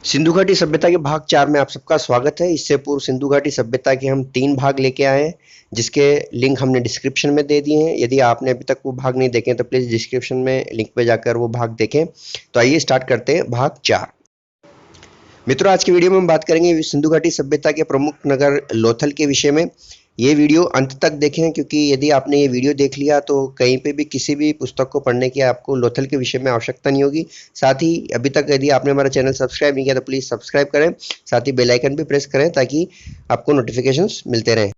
सिंधु घाटी सभ्यता के भाग 4 में आप सबका स्वागत है। इससे पूर्व सिंधु घाटी सभ्यता के हम 3 भाग लेके आए हैं, जिसके लिंक हमने डिस्क्रिप्शन में दे दिए हैं। यदि आपने अभी तक वो भाग नहीं देखे हैं तो प्लीज़ डिस्क्रिप्शन में लिंक पे जाकर वो भाग देखें। तो आइए स्टार्ट करते हैं भाग 4। मित्रों, आज की वीडियो में हम बात करेंगे सिंधु घाटी सभ्यता के प्रमुख नगर लोथल के विषय में। ये वीडियो अंत तक देखें, क्योंकि यदि आपने ये वीडियो देख लिया तो कहीं पे भी किसी भी पुस्तक को पढ़ने की आपको लोथल के विषय में आवश्यकता नहीं होगी। साथ ही अभी तक यदि आपने हमारा चैनल सब्सक्राइब नहीं किया तो प्लीज़ सब्सक्राइब करें, साथ ही बेल आइकन भी प्रेस करें ताकि आपको नोटिफिकेशंस मिलते रहें।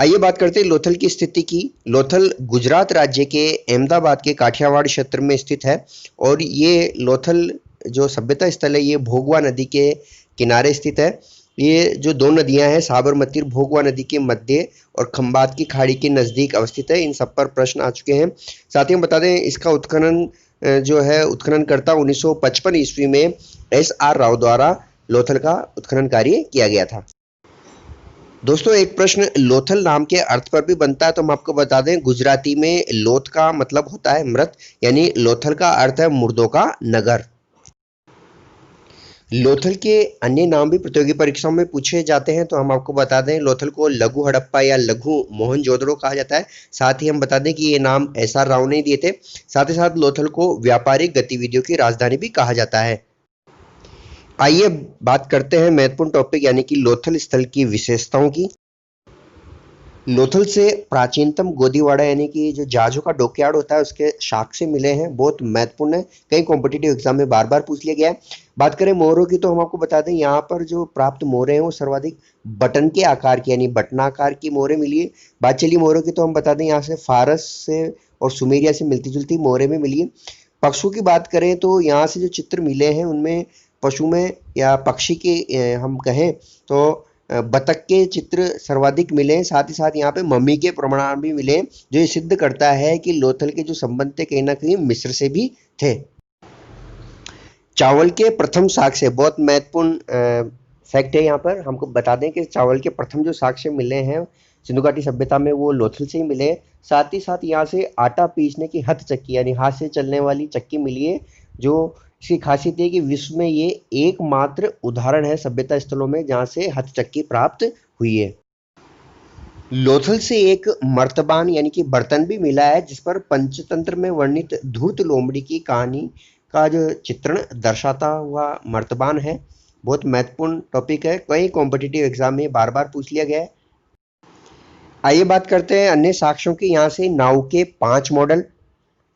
आइए बात करते हैं लोथल की स्थिति की। लोथल गुजरात राज्य के अहमदाबाद के काठियावाड़ क्षेत्र में स्थित है और ये लोथल जो सभ्यता स्थल है ये भोगवा नदी के किनारे स्थित है। ये जो दो नदियां हैं, साबरमती और भोगवा नदी के मध्य और खंबात की खाड़ी के नज़दीक अवस्थित है। इन सब पर प्रश्न आ चुके हैं। साथ ही हम बता दें, इसका उत्खनन जो है उत्खननकर्ता 1955 ईस्वी में SR राव द्वारा लोथल का उत्खनन कार्य किया गया था। दोस्तों, एक प्रश्न लोथल नाम के अर्थ पर भी बनता है, तो हम आपको बता दें गुजराती में लोथ का मतलब होता है मृत, यानी लोथल का अर्थ है मुर्दों का नगर। लोथल के अन्य नाम भी प्रतियोगी परीक्षाओं में पूछे जाते हैं, तो हम आपको बता दें लोथल को लघु हड़प्पा या लघु मोहनजोदड़ो कहा जाता है। साथ ही हम बता दें कि ये नाम SR राव ने दिए थे। साथ ही साथ लोथल को व्यापारिक गतिविधियों की राजधानी भी कहा जाता है। आइए बात करते हैं महत्वपूर्ण टॉपिक यानी कि लोथल स्थल की विशेषताओं की। लोथल से प्राचीनतम गोदीवाड़ा यानी कि जो जहाजों का डॉकयार्ड होता है उसके साक्ष्य मिले हैं, बहुत महत्वपूर्ण है। कई कॉम्पिटिटिव एग्जाम में बार बार पूछ लिया गया है। बात करें मोहरों की, तो हम आपको बता दें यहाँ पर जो प्राप्त मोहरें हैं वो सर्वाधिक बटन के आकार की यानी बटनाकार की मोहरें मिली है। बात चली मोहरों की, तो हम बता दें यहाँ से फारस से और सुमेरिया से मिलती जुलती मोहरें भी मिली है। पशु की बात करें तो यहाँ से जो चित्र मिले हैं उनमें पशु में या पक्षी के हम कहें तो बतख के चित्र सर्वाधिक मिले हैं। साथ ही साथ यहाँ पे मम्मी के प्रमाण भी मिले, जो ये सिद्ध करता है कि लोथल के जो संबंध थे कहीं ना कहीं मिस्र से भी थे। चावल के प्रथम साक्ष्य बहुत महत्वपूर्ण फैक्ट है। यहाँ पर हमको बता दें कि चावल के प्रथम जो साक्ष्य मिले हैं सिंधु घाटी सभ्यता में वो लोथल से ही मिले। साथ ही साथ यहाँ से आटा पीसने की हथ चक्की यानी हाथ से चलने वाली चक्की मिली है, जो इसकी खासियत है कि विश्व में ये एकमात्र उदाहरण है सभ्यता स्थलों में जहाँ से हथ चक्की प्राप्त हुई है। लोथल से एक मर्तबान यानी कि बर्तन भी मिला है, जिस पर पंचतंत्र में वर्णित धूर्त लोमड़ी की कहानी का जो चित्रण दर्शाता हुआ मर्तबान है। बहुत महत्वपूर्ण टॉपिक है, कई कॉम्पिटिटिव एग्जाम में बार बार पूछ लिया गया है। आइए बात करते हैं अन्य साक्ष्यों की। यहाँ से नाव के 5 मॉडल,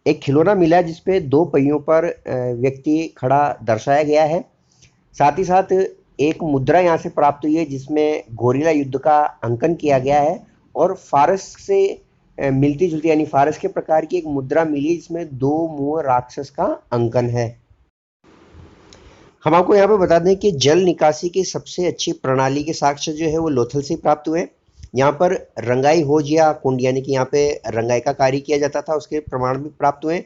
एक खिलौना मिला है जिसपे 2 पहियों पर व्यक्ति खड़ा दर्शाया गया है। साथ ही साथ एक मुद्रा यहाँ से प्राप्त हुई है जिसमें गोरिल्ला युद्ध का अंकन किया गया है और फारस से मिलती जुलती यानी फारस के प्रकार की एक मुद्रा मिली है जिसमें 2 मुंह राक्षस का अंकन है। हम आपको यहाँ पे बता दें कि जल निकासी की सबसे अच्छी प्रणाली के साक्ष्य जो है वो लोथल से प्राप्त हुए। यहाँ पर रंगाई होज या कुंड यानी कि यहाँ पे रंगाई का कार्य किया जाता था, उसके प्रमाण भी प्राप्त हुए।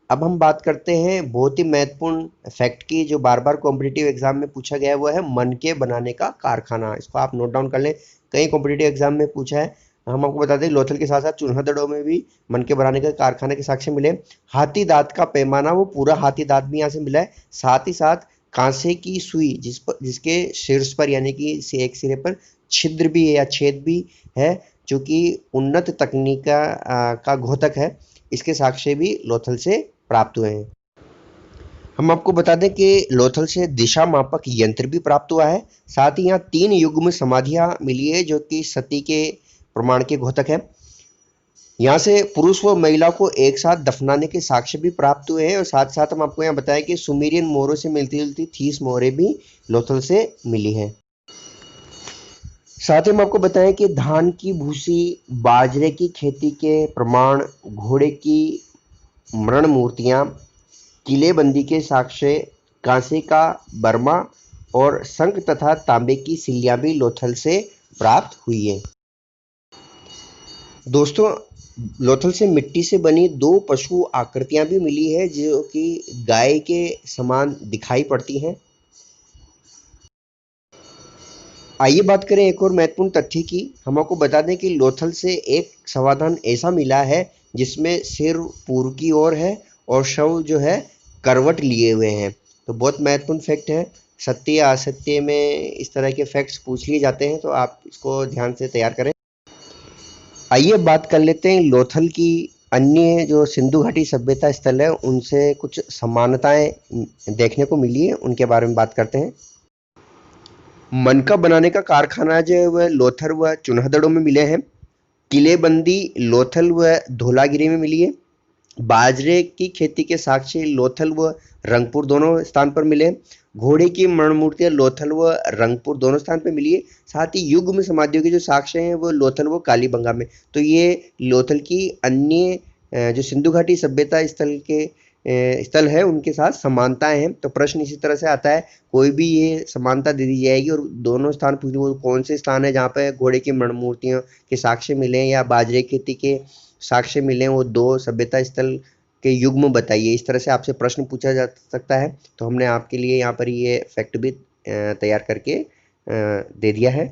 अब हम बात करते हैं बहुत ही महत्वपूर्ण फैक्ट की, जो बार बार कॉम्पिटिटिव एग्जाम में पूछा गया है, वो है मनके बनाने का कारखाना। इसको आप नोट डाउन कर लें, कई कॉम्पिटिटिव एग्जाम में पूछा है। हम आपको बता दें लोथल के साथ साथ चुन्हादड़ों में भी मनके बनाने का कारखाना के साक्ष्य मिले। हाथी दांत का पैमाना, वो पूरा हाथी दांत भी यहाँ से मिला है। साथ ही साथ कांसे की सुई जिसके शीर्ष पर यानी कि एक सिरे पर छिद्र भी है या छेद भी है, जो कि उन्नत तकनीक का घोतक है, इसके साक्ष्य भी लोथल से प्राप्त हुए हैं। हम आपको बता दें कि लोथल से दिशा मापक यंत्र भी प्राप्त हुआ है। साथ ही यहाँ 3 युग्म समाधियां मिली है जो कि सती के प्रमाण के घोतक है। यहाँ से पुरुष व महिला को एक साथ दफनाने के साक्ष्य भी प्राप्त हुए हैं और साथ साथ हम आपको यहाँ बताएं कि सुमेरियन मोहरों से मिलती जुलती 30 मोहरें भी लोथल से मिली हैं। साथ ही हम आपको बताएं कि धान की भूसी, बाजरे की खेती के प्रमाण, घोड़े की मरण मूर्तियां, किलेबंदी के साक्ष्य, कांसे का बर्मा और शंख तथा तांबे की सिल्लियां भी लोथल से प्राप्त हुई है। दोस्तों, लोथल से मिट्टी से बनी 2 पशु आकृतियां भी मिली है जो कि गाय के समान दिखाई पड़ती हैं। आइए बात करें एक और महत्वपूर्ण तथ्य की। हम आपको बता दें कि लोथल से एक समाधान ऐसा मिला है जिसमें सिर पूर्व की ओर है और शव जो है करवट लिए हुए हैं। तो बहुत महत्वपूर्ण फैक्ट है। सत्य या असत्य में इस तरह के फैक्ट्स पूछ लिए जाते हैं, तो आप इसको ध्यान से तैयार करें। आइए बात कर लेते हैं लोथल की अन्य जो सिंधु घाटी सभ्यता स्थल है उनसे कुछ समानताएं देखने को मिली है, उनके बारे में बात करते हैं। मनका बनाने का कारखाना जो है वह लोथल व चुन्हदड़ों में मिले हैं। किलेबंदी लोथल व धौलागिरी में मिली है। बाजरे की खेती के साक्ष्य लोथल व रंगपुर दोनों स्थान पर मिले हैं। घोड़े की मणमूर्तियां लोथल व रंगपुर दोनों स्थान पर मिली है। साथ ही युग में समाधियों के जो साक्ष्य हैं वो लोथल व कालीबंगा में। तो ये लोथल की अन्य जो सिंधु घाटी सभ्यता स्थल है उनके साथ समानताएं हैं। तो प्रश्न इसी तरह से आता है, कोई भी ये समानता दे दी जाएगी और दोनों स्थान पूछ वो कौन से स्थान है जहाँ पे घोड़े की मणमूर्तियों के साक्ष्य मिले हैं या बाजरे की खेती के साक्ष्य मिले हैं, वो दो सभ्यता स्थल के युग्म बताइए। इस तरह से आपसे प्रश्न पूछा जा सकता है। तो हमने आपके लिए यहाँ पर ये फैक्ट भी तैयार करके दे दिया है।